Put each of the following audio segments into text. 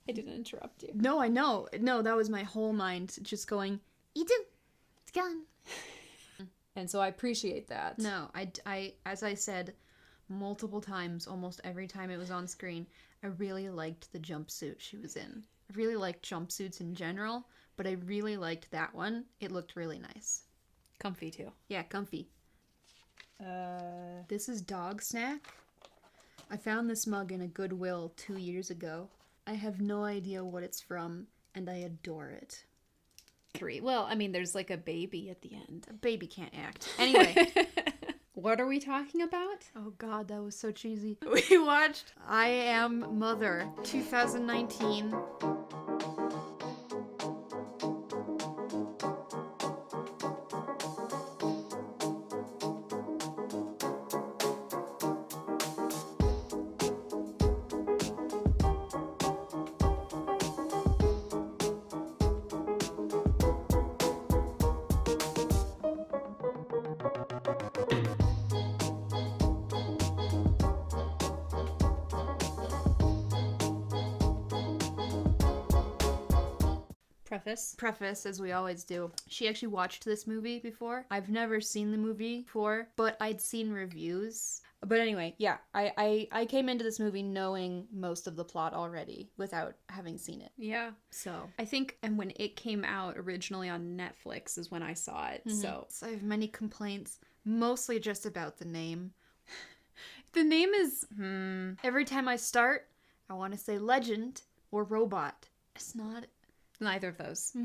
I didn't interrupt you. No, I know. No, that was my whole mind just going, Itu, it's gone. And so I appreciate that. No, I, as I said multiple times, almost every time it was on screen, I really liked the jumpsuit she was in. I really liked jumpsuits in general, but I really liked that one. It looked really nice. Comfy, too. Yeah, comfy. This is Dog Snack. I found this mug in a Goodwill 2 years ago. I have no idea what it's from, and I adore it. 3. Well, I mean, there's like a baby at the end. A baby can't act. Anyway. What are we talking about? Oh god, that was so cheesy. We watched I Am Mother, 2019. Preface, as we always do. She actually watched this movie before. I've never seen the movie before, but I'd seen reviews. But anyway, yeah, I came into this movie knowing most of the plot already without having seen it. Yeah. So I think, and when it came out originally on Netflix is when I saw it. So I have many complaints, mostly just about the name. the name is Every time I start, I want to say legend or robot. It's not. neither of those.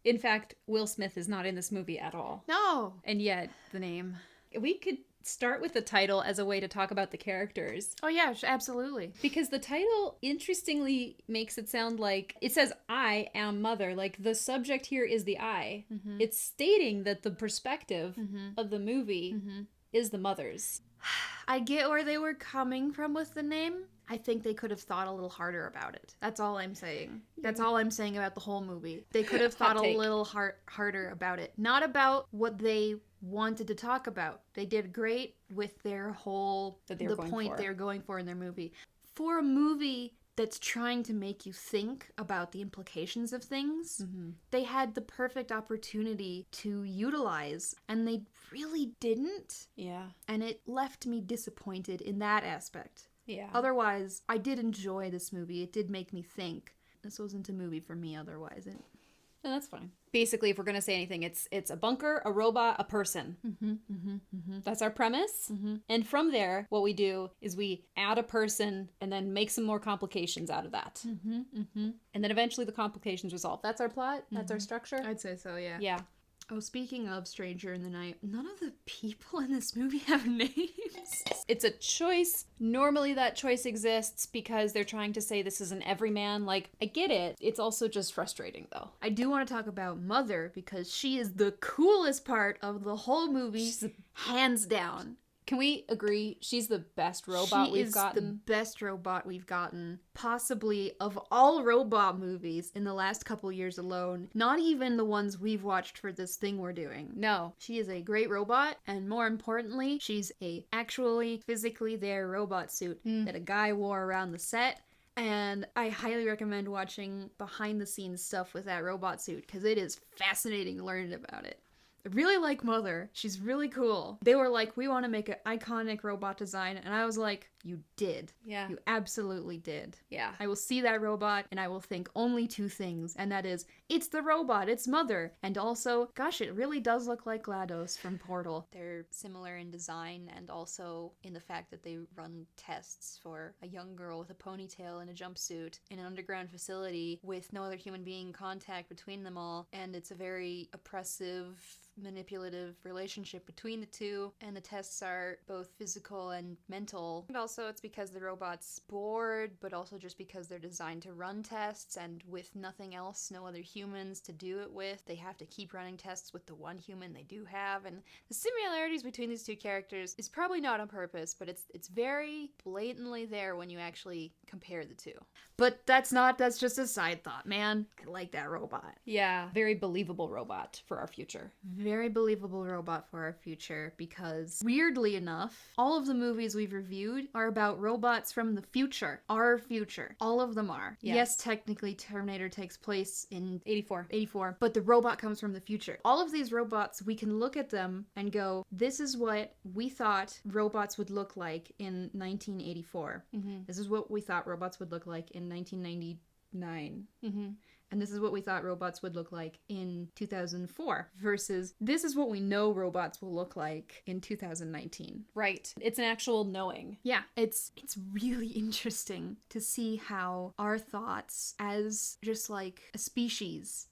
In fact, Will Smith is not in this movie at all. No. And yet, the name. We could start with the title as a way to talk about the characters. Oh yeah, absolutely. Because the title, interestingly, makes it sound like, it says, I am mother. Like, the subject here is the I. It's stating that the perspective of the movie is the mother's. I get where they were coming from with the name. I think they could have thought a little harder about it. That's all I'm saying. That's all I'm saying about the whole movie. They could have thought a little harder about it. Not about what they wanted to talk about. They did great with their whole, the point they were going for in their movie. For a movie that's trying to make you think about the implications of things, they had the perfect opportunity to utilize, and they really didn't. Yeah. And it left me disappointed in that aspect. Yeah. Otherwise, I did enjoy this movie. It did make me think. This wasn't a movie for me otherwise. And that's fine. Basically, if we're going to say anything, it's a bunker, a robot, a person. That's our premise. And from there, what we do is we add a person and then make some more complications out of that. And then eventually the complications resolve. That's our plot? That's our structure? I'd say so, yeah. Yeah. Oh, speaking of Stranger in the Night, none of the people in this movie have names. It's a choice. Normally that choice exists because they're trying to say this is an everyman. Like, I get it. It's also just frustrating, though. I do want to talk about Mother because she is the coolest part of the whole movie, hands down. Can we agree she's the best robot we've gotten? She is the best robot we've gotten, possibly of all robot movies in the last couple years alone. Not even the ones we've watched for this thing we're doing. No. She is a great robot, and more importantly, she's a actually physically there robot suit that a guy wore around the set. And I highly recommend watching behind the scenes stuff with that robot suit because it is fascinating learning about it. I really like Mother. She's really cool. They were like, we want to make an iconic robot design. And I was like, you did. Yeah. You absolutely did. Yeah. I will see that robot and I will think only two things. And that is, it's the robot. It's Mother. And also, gosh, it really does look like GLaDOS from Portal. They're similar in design and also in the fact that they run tests for a young girl with a ponytail and a jumpsuit in an underground facility with no other human being contact between them all. And it's a very oppressive, manipulative relationship between the two, and the tests are both physical and mental. And also it's because the robot's bored, but also just because they're designed to run tests, and with nothing else, no other humans to do it with, they have to keep running tests with the one human they do have. And the similarities between these two characters is probably not on purpose, but it's very blatantly there when you actually compare the two. But that's just a side thought, man. I like that robot. Yeah, very believable robot for our future. very believable robot for our future because, weirdly enough, all of the movies we've reviewed are about robots from the future. Our future. All of them are. Yes, technically Terminator takes place in 84, but the robot comes from the future. All of these robots, we can look at them and go, this is what we thought robots would look like in 1984. This is what we thought robots would look like in 1999. And this is what we thought robots would look like in 2004 versus this is what we know robots will look like in 2019. Right. It's an actual knowing. Yeah, it's really interesting to see how our thoughts as just like a species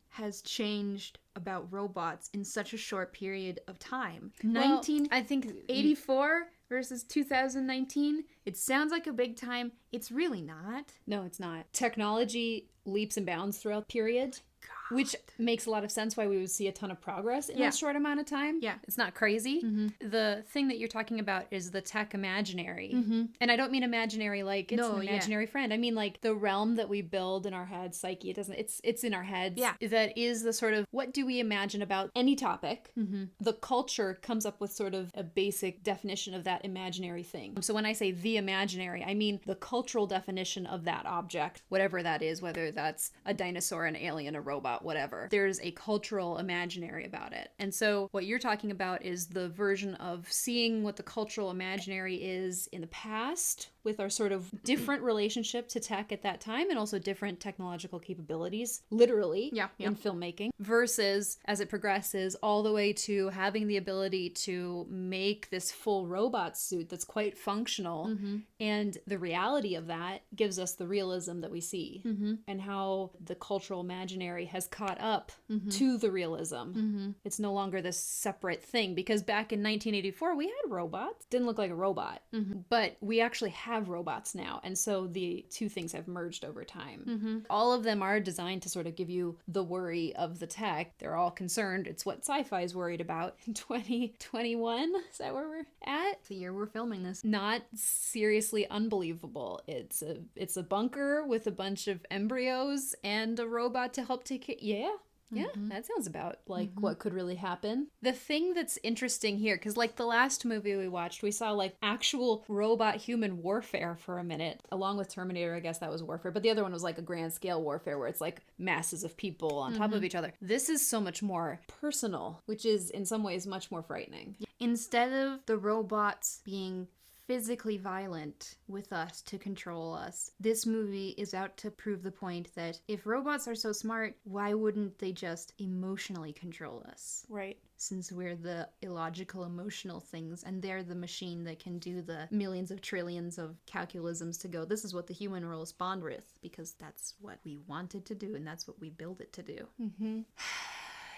has changed about robots in such a short period of time. Well, I think 1984 versus 2019, it sounds like a big time. It's really not. No, it's not. Technology leaps and bounds throughout the period. God. Which makes a lot of sense why we would see a ton of progress in a short amount of time. Yeah. It's not crazy. The thing that you're talking about is the tech imaginary. And I don't mean imaginary like it's an imaginary friend. I mean like the realm that we build in our head, psyche. It's in our heads. Yeah. That is the sort of, what do we imagine about any topic? The culture comes up with sort of a basic definition of that imaginary thing. So when I say the imaginary, I mean the cultural definition of that object, whatever that is, whether that's a dinosaur, an alien, a robot, whatever. There's a cultural imaginary about it. And so what you're talking about is the version of seeing what the cultural imaginary is in the past with our sort of different relationship to tech at that time and also different technological capabilities, literally, in filmmaking, versus as it progresses all the way to having the ability to make this full robot suit that's quite functional. And the reality of that gives us the realism that we see and how the cultural imaginary has caught up to the realism. It's no longer this separate thing because back in 1984, we had robots. Didn't look like a robot, but we actually have robots now. And so the two things have merged over time. All of them are designed to sort of give you the worry of the tech. They're all concerned. It's what sci-fi is worried about in 2021. Is that where we're at? The year we're filming this. Not seriously unbelievable. It's a bunker with a bunch of embryos and a robot to help take care. Yeah, that sounds about like what could really happen. The thing that's interesting here, because like the last movie we watched, we saw like actual robot-human warfare for a minute. Along with Terminator, I guess that was warfare. But the other one was like a grand-scale warfare where it's like masses of people on top of each other. This is so much more personal, which is in some ways much more frightening. Instead of the robots being physically violent with us to control us, this movie is out to prove the point that if robots are so smart, why wouldn't they just emotionally control us? Right. Since we're the illogical emotional things and they're the machine that can do the millions of trillions of calculisms to go, this is what the human will respond with because that's what we wanted to do and that's what we build it to do.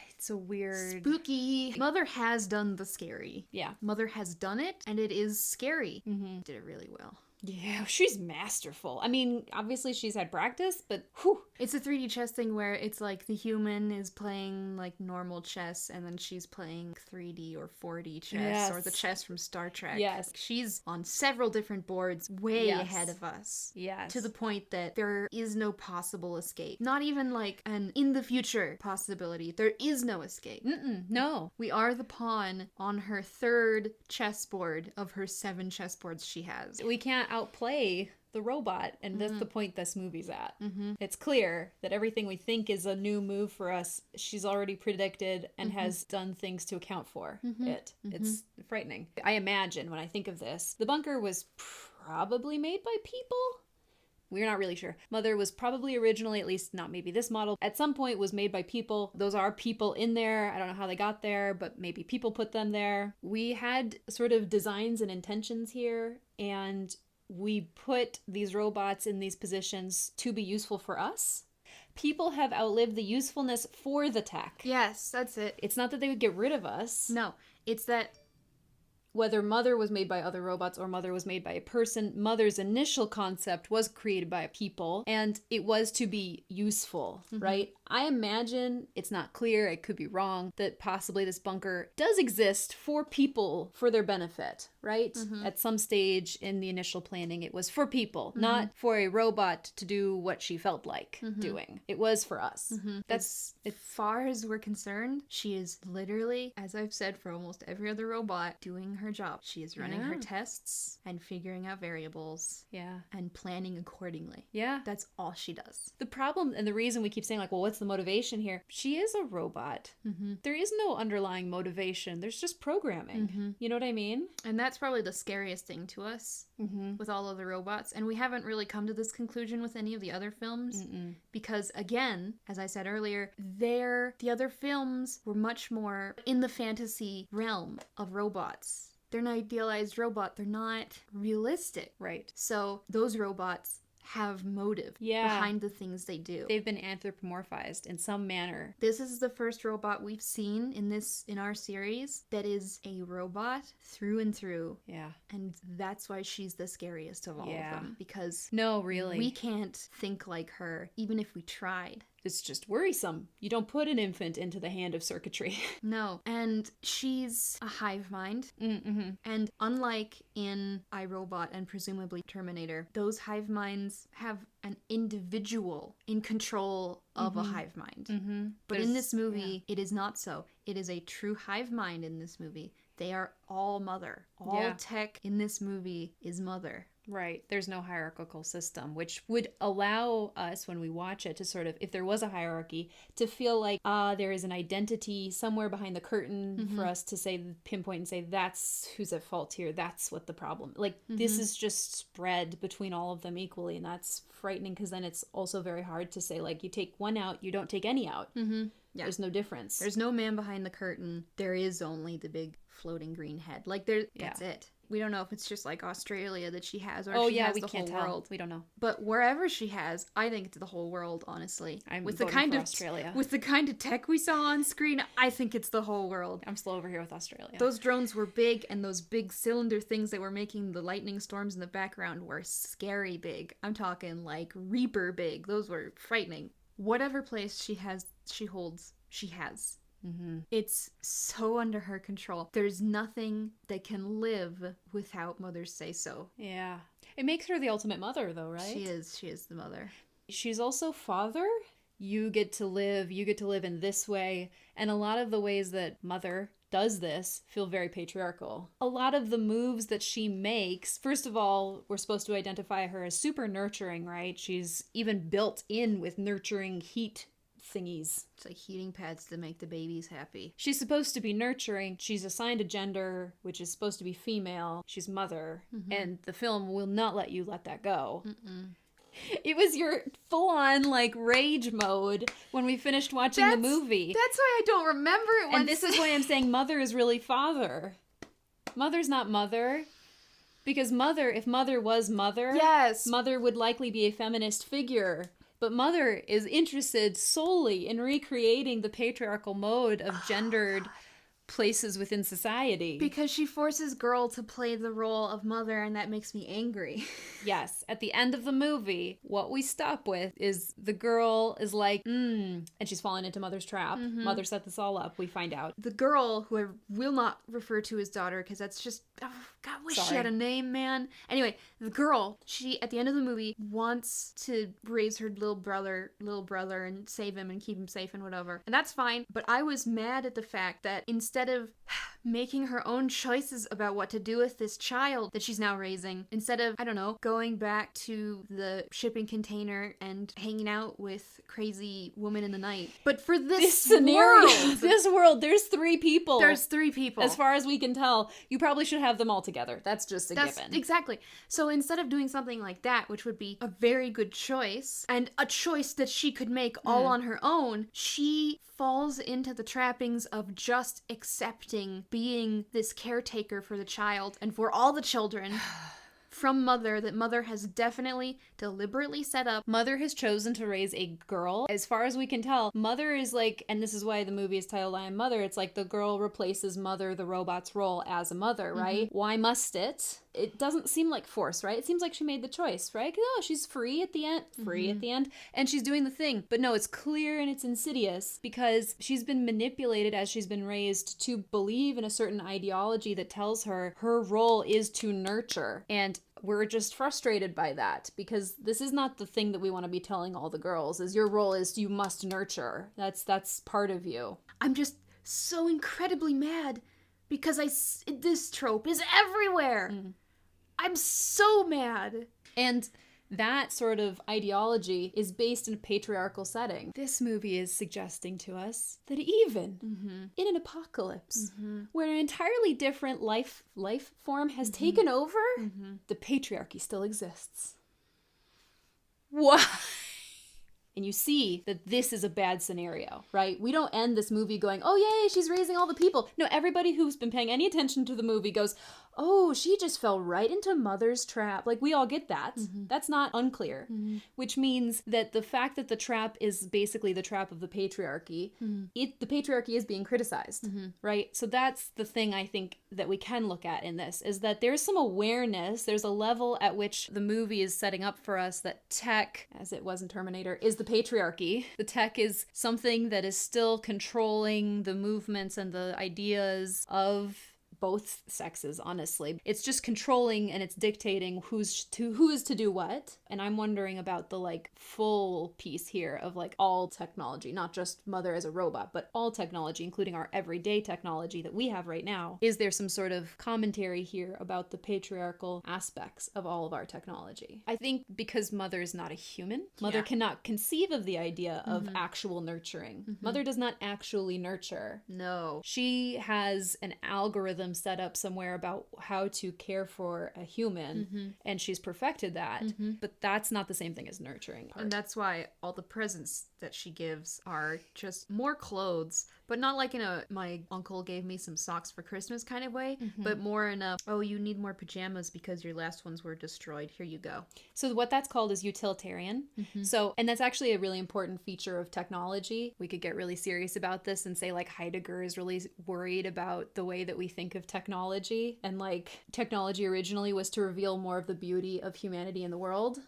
It's a weird... Spooky. Mother has done the scary. Yeah. Mother has done it, and it is scary. Did it really well. Yeah, she's masterful. I mean, obviously she's had practice, but whew. It's a 3D chess thing where it's like the human is playing like normal chess and then she's playing 3D or 4D chess or the chess from Star Trek. Yes. She's on several different boards way ahead of us. Yes. To the point that there is no possible escape. Not even like an in the future possibility. There is no escape. No. We are the pawn on her third chessboard of her 7 chessboards she has. We can't outplay the robot, and that's the point this movie's at. It's clear that everything we think is a new move for us, she's already predicted and has done things to account for it. It's frightening. I imagine when I think of this, the bunker was probably made by people. We're not really sure. Mother was probably originally, at least not maybe this model, at some point was made by people. Those are people in there. I don't know how they got there, but maybe people put them there. We had sort of designs and intentions here, and we put these robots in these positions to be useful for us. People have outlived the usefulness for the tech. Yes, that's it. It's not that they would get rid of us. No, it's that whether Mother was made by other robots or Mother was made by a person, Mother's initial concept was created by a people, and it was to be useful, right? I imagine, it's not clear, it could be wrong, that possibly this bunker does exist for people for their benefit, right? At some stage in the initial planning, it was for people, not for a robot to do what she felt like doing. It was for us. That's as far as we're concerned, she is literally, as I've said for almost every other robot, doing her job. She is running her tests and figuring out variables. Yeah. And planning accordingly. Yeah. That's all she does. The problem and the reason we keep saying, like, well, what's the motivation here? She is a robot. There is no underlying motivation. There's just programming. You know what I mean? And that's probably the scariest thing to us with all of the robots. And we haven't really come to this conclusion with any of the other films. Because, again, as I said earlier, the other films were much more in the fantasy realm of robots. They're an idealized robot. They're not realistic. Right. So those robots have motive behind the things they do. They've been anthropomorphized in some manner. This is the first robot we've seen in our series that is a robot through and through. Yeah. And that's why she's the scariest of all of them. Because no, really, we can't think like her, even if we tried. It's just worrisome. You don't put an infant into the hand of circuitry. No. And she's a hive mind. And unlike in iRobot and presumably Terminator, those hive minds have an individual in control of a hive mind. But in this movie, it is not so. It is a true hive mind in this movie. They are all mother. All tech in this movie is mother. Right. There's no hierarchical system, which would allow us, when we watch it, to sort of, if there was a hierarchy, to feel like, there is an identity somewhere behind the curtain for us to say, pinpoint and say, that's who's at fault here. That's what the problem. Like, this is just spread between all of them equally, and that's frightening, because then it's also very hard to say, like, you take one out, you don't take any out. Yeah. There's no difference. There's no man behind the curtain. There is only the big floating green head. Like, that's it. We don't know if it's just like Australia that she has, or if she has the whole world. We don't know. But wherever she has, I think it's the whole world, honestly. With the kind of Australia. With the kind of tech we saw on screen, I think it's the whole world. I'm still over here with Australia. Those drones were big, and those big cylinder things that were making the lightning storms in the background were scary big. I'm talking like Reaper big. Those were frightening. Whatever place she holds, she has. It's so under her control. There's nothing that can live without mother's say so. Yeah. It makes her the ultimate mother, though, right? She is the mother. She's also father. You get to live in this way. And a lot of the ways that mother does this feel very patriarchal. A lot of the moves that she makes, first of all, we're supposed to identify her as super nurturing, right? She's even built in with nurturing heat thingies. It's like heating pads to make the babies happy. She's supposed to be nurturing. She's assigned a gender, which is supposed to be female. She's mother. And the film will not let you let that go. It was your full-on, like, rage mode when we finished watching the movie. That's why I don't remember it. And this is why I'm saying mother is really father. Mother's not mother. Because if mother was mother, mother would likely be a feminist figure. But mother is interested solely in recreating the patriarchal mode of gendered places within society. Because she forces girl to play the role of mother, and that makes me angry. Yes. At the end of the movie, what we stop with is the girl is like, and she's fallen into mother's trap. Mother set this all up, we find out. The girl, who I will not refer to as daughter, because that's just, God, I wish she had a name, man. Anyway, the girl, she, at the end of the movie, wants to raise her little brother and save him and keep him safe and whatever. And that's fine, but I was mad at the fact that instead of making her own choices about what to do with this child that she's now raising, instead of, I don't know, going back to the shipping container and hanging out with crazy woman in the night. But for this scenario, world, there's three people. There's three people. As far as we can tell, you probably should have them all together. That's just a given. Exactly. So instead of doing something like that, which would be a very good choice, and a choice that she could make all on her own, she falls into the trappings of just accepting being this caretaker for the child and for all the children from mother that mother has definitely deliberately set up. Mother has chosen to raise a girl. As far as we can tell, mother is like, and this is why the movie is titled I Am Mother, it's like the girl replaces mother, the robot's role, as a mother, right? Why must it? it doesn't seem like force, right? It seems like she made the choice, right? Oh, she's free at the end, and she's doing the thing. But no, it's clear and it's insidious because she's been manipulated as she's been raised to believe in a certain ideology that tells her her role is to nurture. And we're just frustrated by that because this is not the thing that we want to be telling all the girls, is your role is you must nurture. That's part of you. I'm just so incredibly mad because this trope is everywhere. I'm so mad. And that sort of ideology is based in a patriarchal setting. This movie is suggesting to us that even in an apocalypse where an entirely different life form has taken over, the patriarchy still exists. Why? And you see that this is a bad scenario, right? We don't end this movie going, oh, yay, she's raising all the people. No, everybody who's been paying any attention to the movie goes, oh, she just fell right into Mother's trap. Like, we all get that. That's not unclear. Which means that the fact that the trap is basically the trap of the patriarchy, the patriarchy is being criticized, right? So that's the thing I think that we can look at in this, is that there's some awareness, there's a level at which the movie is setting up for us that tech, as it was in Terminator, is the patriarchy. The tech is something that is still controlling the movements and the ideas of both sexes, honestly. It's just controlling and it's dictating who is to do what. And I'm wondering about the like full piece here of like all technology, not just Mother as a robot, but all technology, including our everyday technology that we have right now. Is there some sort of commentary here about the patriarchal aspects of all of our technology? I think because Mother is not a human, Mother cannot conceive of the idea of actual nurturing. Mother does not actually nurture. No. She has an algorithm set up somewhere about how to care for a human, and she's perfected that, but that's not the same thing as nurturing. And that's why all the presents that she gives are just more clothes, but not like in a my uncle gave me some socks for Christmas kind of way, but more in a, oh, you need more pajamas because your last ones were destroyed, here you go. So what that's called is utilitarian. So, and that's actually a really important feature of technology. We could get really serious about this and say like Heidegger is really worried about the way that we think of technology, and like technology originally was to reveal more of the beauty of humanity in the world,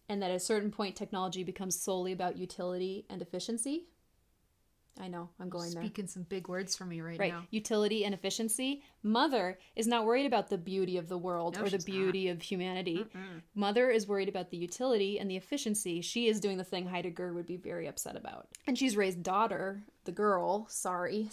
and that at a certain point technology becomes solely about utility and efficiency. I know, I'm going there. Speaking some big words for me right now. Utility and efficiency. Mother is not worried about the beauty of the world or the beauty of humanity. Mother is worried about the utility and the efficiency. She is doing the thing Heidegger would be very upset about. And she's raised daughter, the girl, sorry.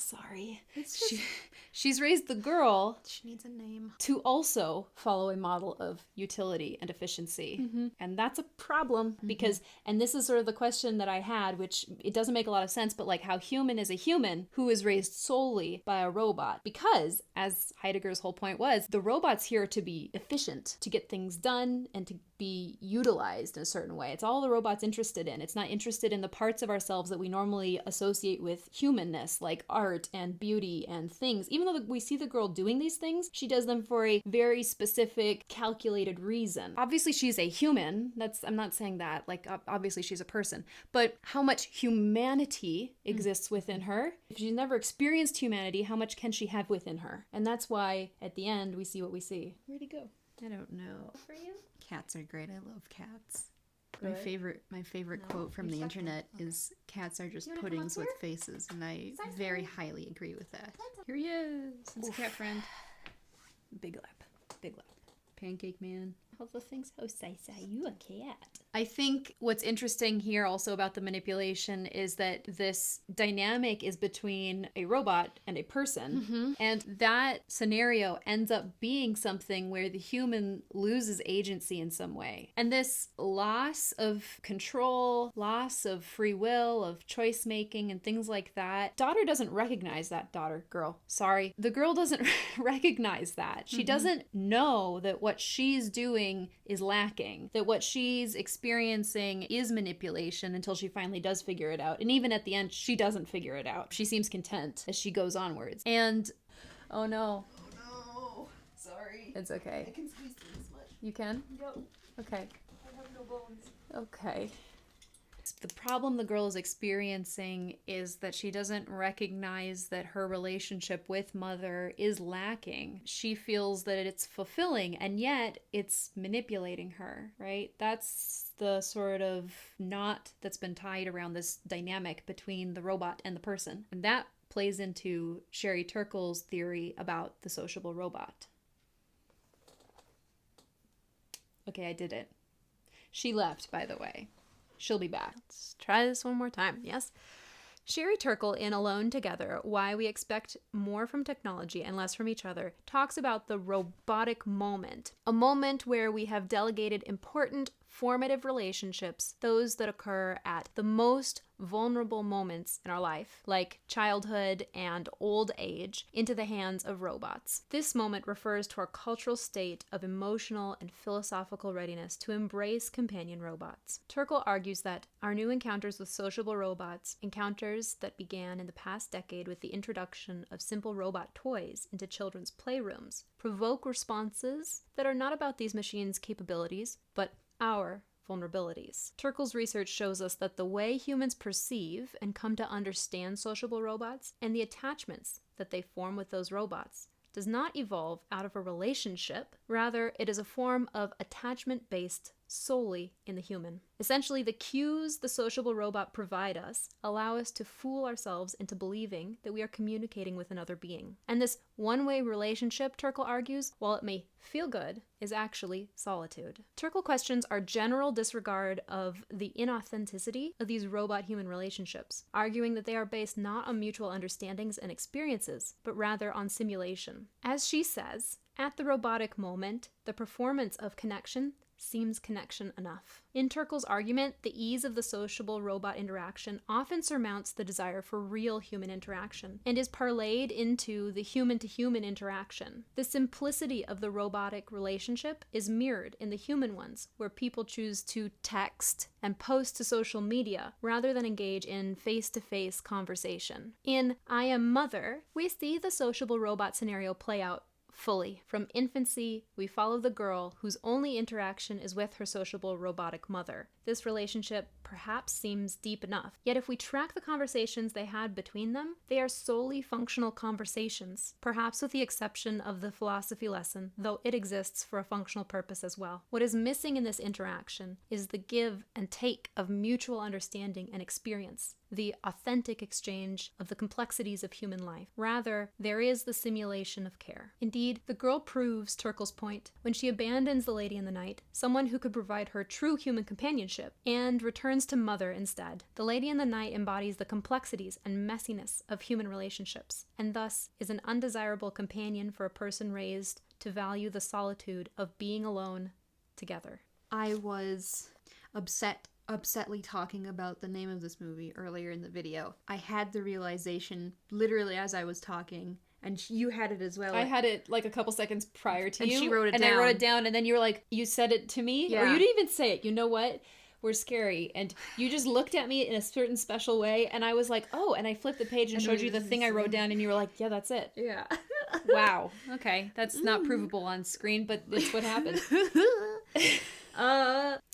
She's raised the girl. She needs a name. To also follow a model of utility and efficiency. And that's a problem because, and this is sort of the question that I had, which it doesn't make a lot of sense, but like how human is a human who is raised solely by a robot? Because, as Heidegger's whole point was, the robot's here to be efficient, to get things done and to be utilized in a certain way. It's all the robot's interested in. It's not interested in the parts of ourselves that we normally associate with humanness, like art and beauty and things. Even though we see the girl doing these things, she does them for a very specific, calculated reason. Obviously, she's a human. I'm not saying that. Like, obviously, she's a person. But how much humanity exists within her? If she's never experienced humanity, how much can she have within her? And that's why, at the end, we see what we see. Where'd he go? I don't know. For you? Cats are great. I love cats. My favorite quote from the internet is, cats are just puddings with faces, and I very highly agree with that. Here he is. It's a cat friend. Big lap. Pancake man. All the things. Oh, say, you a cat. I think what's interesting here also about the manipulation is that this dynamic is between a robot and a person. And that scenario ends up being something where the human loses agency in some way. And this loss of control, loss of free will, of choice making and things like that, daughter doesn't recognize that. The girl doesn't recognize that. She doesn't know that what she's doing is lacking, that what she's experiencing is manipulation until she finally does figure it out. And even at the end, she doesn't figure it out. She seems content as she goes onwards. And, oh no. Sorry. It's okay. I can squeeze through this much. You can? Yep. Okay. I have no bones. Okay. The problem the girl is experiencing is that she doesn't recognize that her relationship with mother is lacking. She feels that it's fulfilling, and yet it's manipulating her, right? That's the sort of knot that's been tied around this dynamic between the robot and the person. And that plays into Sherry Turkle's theory about the sociable robot. Okay, I did it. She left, by the way. She'll be back. Let's try this one more time. Yes. Sherry Turkle, in Alone Together, Why We Expect More from Technology and Less from Each Other, talks about the robotic moment, a moment where we have delegated important formative relationships, those that occur at the most vulnerable moments in our life, like childhood and old age, into the hands of robots. This moment refers to our cultural state of emotional and philosophical readiness to embrace companion robots. Turkle argues that our new encounters with sociable robots, encounters that began in the past decade with the introduction of simple robot toys into children's playrooms, provoke responses that are not about these machines' capabilities, but our vulnerabilities. Turkle's research shows us that the way humans perceive and come to understand sociable robots and the attachments that they form with those robots does not evolve out of a relationship. Rather, it is a form of attachment based solely in the human. Essentially, the cues the sociable robot provide us allow us to fool ourselves into believing that we are communicating with another being. And this one-way relationship, Turkle argues, while it may feel good, is actually solitude. Turkle questions our general disregard of the inauthenticity of these robot-human relationships, arguing that they are based not on mutual understandings and experiences, but rather on simulation. As she says, at the robotic moment, the performance of connection seems connection enough. In Turkle's argument, the ease of the sociable robot interaction often surmounts the desire for real human interaction and is parlayed into the human-to-human interaction. The simplicity of the robotic relationship is mirrored in the human ones, where people choose to text and post to social media rather than engage in face-to-face conversation. In I Am Mother, we see the sociable robot scenario play out fully. From infancy, we follow the girl whose only interaction is with her sociable robotic mother. This relationship perhaps seems deep enough. Yet if we track the conversations they had between them, they are solely functional conversations, perhaps with the exception of the philosophy lesson, though it exists for a functional purpose as well. What is missing in this interaction is the give and take of mutual understanding and experience, the authentic exchange of the complexities of human life. Rather, there is the simulation of care. Indeed, the girl proves Turkle's point when she abandons the lady in the night, someone who could provide her true human companionship, and returns to mother instead. The lady in the night embodies the complexities and messiness of human relationships, and thus is an undesirable companion for a person raised to value the solitude of being alone together. I was upsetly talking about the name of this movie earlier in the video. I had the realization literally as I was talking, and you had it as well. I had it like a couple seconds prior to and you. And she wrote it down. And I wrote it down, and then you were like, you said it to me? Yeah. Or you didn't even say it. You know what? We're scary. And you just looked at me in a certain special way, and I was like, oh, and I flipped the page and showed you the thing I wrote down, and you were like, yeah, that's it. Yeah. Wow. Okay. That's not provable on screen, but it's what happened.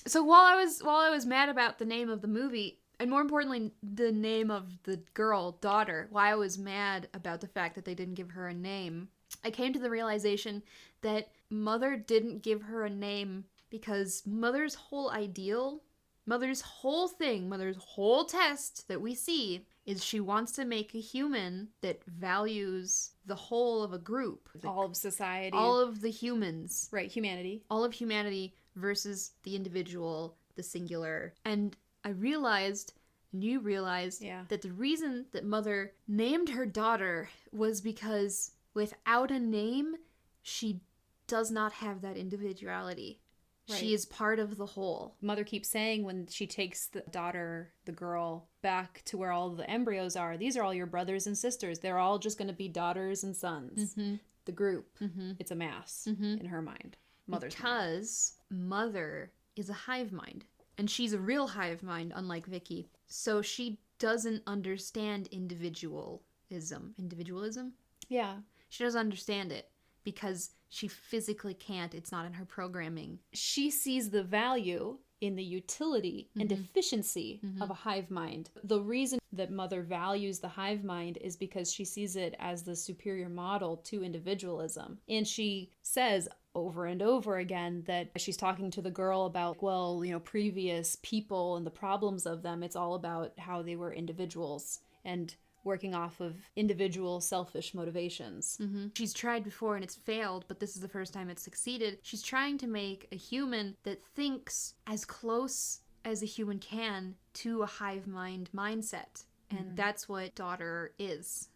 So while I was mad about the name of the movie, and more importantly, the name of the girl, daughter, why I was mad about the fact that they didn't give her a name, I came to the realization that Mother didn't give her a name because Mother's whole ideal, Mother's whole thing, Mother's whole test that we see is she wants to make a human that values the whole of a group. All of society. All of the humans. Right, humanity. All of humanity versus the individual, the singular. And I realized, and you realized, that the reason that Mother named her daughter was because without a name, she does not have that individuality. Right. She is part of the whole. Mother keeps saying when she takes the daughter, the girl, back to where all the embryos are, these are all your brothers and sisters. They're all just going to be daughters and sons. Mm-hmm. The group. Mm-hmm. It's a mass in her mind. Mother's because mind. Mother is a hive mind. And she's a real hive mind, unlike Vicky. So she doesn't understand individualism. Individualism? Yeah. She doesn't understand it because she physically can't. It's not in her programming. She sees the value in the utility and efficiency of a hive mind. The reason that Mother values the hive mind is because she sees it as the superior model to individualism. And she says over and over again that she's talking to the girl about, well, previous people and the problems of them. It's all about how they were individuals and working off of individual selfish motivations. She's tried before and it's failed, but this is the first time it's succeeded. She's trying to make a human that thinks as close as a human can to a hive mind mindset. And that's what daughter is.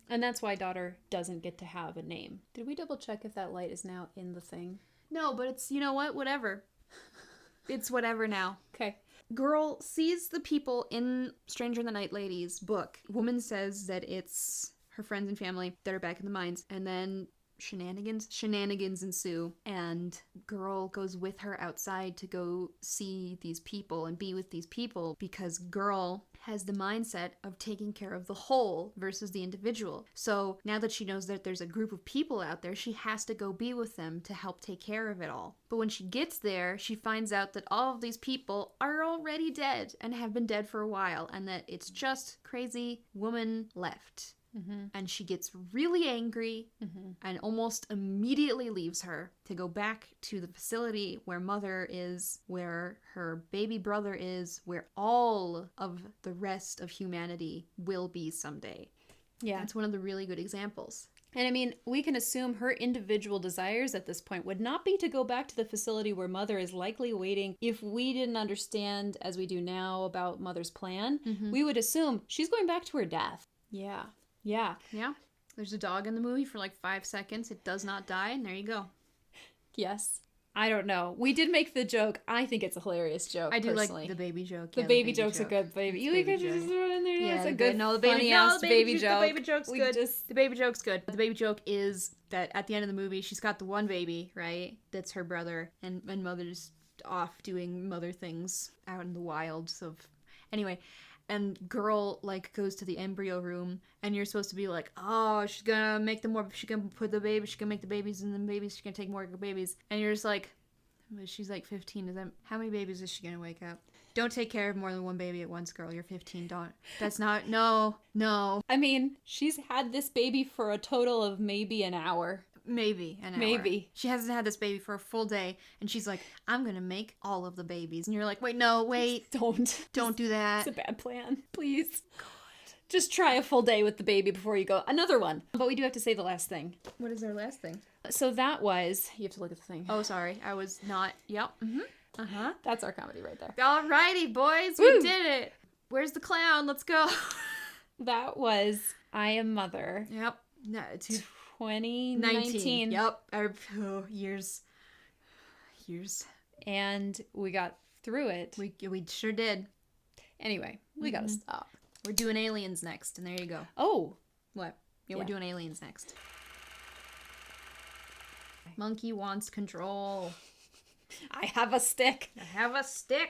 And that's why daughter doesn't get to have a name. Did we double check if that light is now in the thing? No, but it's, you know what? Whatever. It's whatever now. Okay. Girl sees the people in Stranger Than the Night Lady's book. Woman says that it's her friends and family that are back in the mines. And then shenanigans ensue. And girl goes with her outside to go see these people and be with these people because girl has the mindset of taking care of the whole versus the individual. So now that she knows that there's a group of people out there, she has to go be with them to help take care of it all. But when she gets there, she finds out that all of these people are already dead and have been dead for a while, and that it's just crazy woman left. And she gets really angry and almost immediately leaves her to go back to the facility where Mother is, where her baby brother is, where all of the rest of humanity will be someday. Yeah. That's one of the really good examples. And I mean, we can assume her individual desires at this point would not be to go back to the facility where Mother is likely waiting. If we didn't understand, as we do now, about Mother's plan, we would assume she's going back to her death. Yeah. Yeah. Yeah. There's a dog in the movie for like 5 seconds. It does not die, and there you go. Yes. I don't know. We did make the joke. I think it's a hilarious joke. I do personally. like the baby joke. The baby joke's a good baby. You could just throw it in there. Yeah, it's a good, funny ass baby joke. The baby joke's good. The baby joke's good. The baby joke is that at the end of the movie, she's got the one baby, right? That's her brother, and Mother's off doing mother things out in the wilds of... Anyway... And girl, like, goes to the embryo room, and you're supposed to be like, oh, she's gonna make them more, she's gonna put the baby, she's gonna make the babies, and then babies, she's gonna take more babies. And you're just like, she's like 15, how many babies is she gonna wake up? Don't take care of more than one baby at once, girl, you're 15, don't. That's not, no. I mean, she's had this baby for a total of maybe an hour. Maybe an hour. Maybe. She hasn't had this baby for a full day, and she's like, I'm gonna make all of the babies. And you're like, wait. Don't do that. It's a bad plan. Please. God. Just try a full day with the baby before you go. Another one. But we do have to say the last thing. What is our last thing? So that was... You have to look at the thing. Oh, sorry. I was not... Yep. That's our comedy right there. Alrighty, boys. We did it. Where's the clown? Let's go. That was I Am Mother. Yep. No, it's 2019. Yep. Years. And we got through it. We sure did. Anyway, we gotta stop. We're doing aliens next, and there you go. Oh. What? Yeah, we're doing aliens next. Monkey wants control. I have a stick.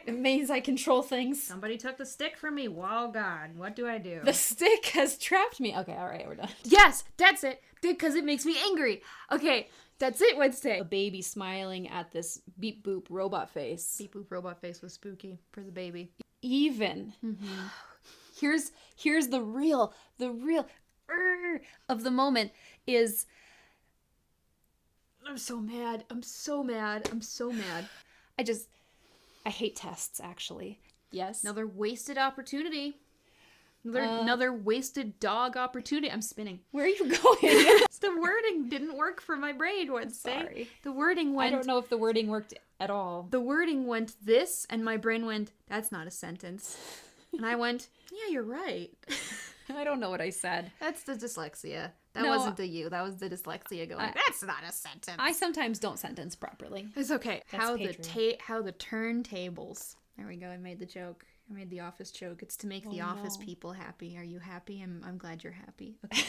It means I control things. Somebody took the stick from me. Whoa, God. What do I do? The stick has trapped me. Okay, all right, we're done. Yes, that's it. Because it makes me angry. Okay, that's it, Wednesday. A baby smiling at this beep boop robot face. Beep boop robot face was spooky for the baby. Even. Here's the real of the moment is... I'm so mad. I hate tests, actually. Yes. Another wasted opportunity. Another wasted dog opportunity. I'm spinning. Where are you going? The wording didn't work for my brain Wednesday. Sorry. The wording went... I don't know if the wording worked at all. The wording went this, and my brain went, that's not a sentence. And I went, yeah, you're right. I don't know what I said. That's the dyslexia. That wasn't the you. That was the dyslexia going, that's not a sentence. I sometimes don't sentence properly. It's okay. That's how the turntables. There we go. I made the joke. I made the office joke. It's to make the office people happy. Are you happy? I'm glad you're happy. Okay.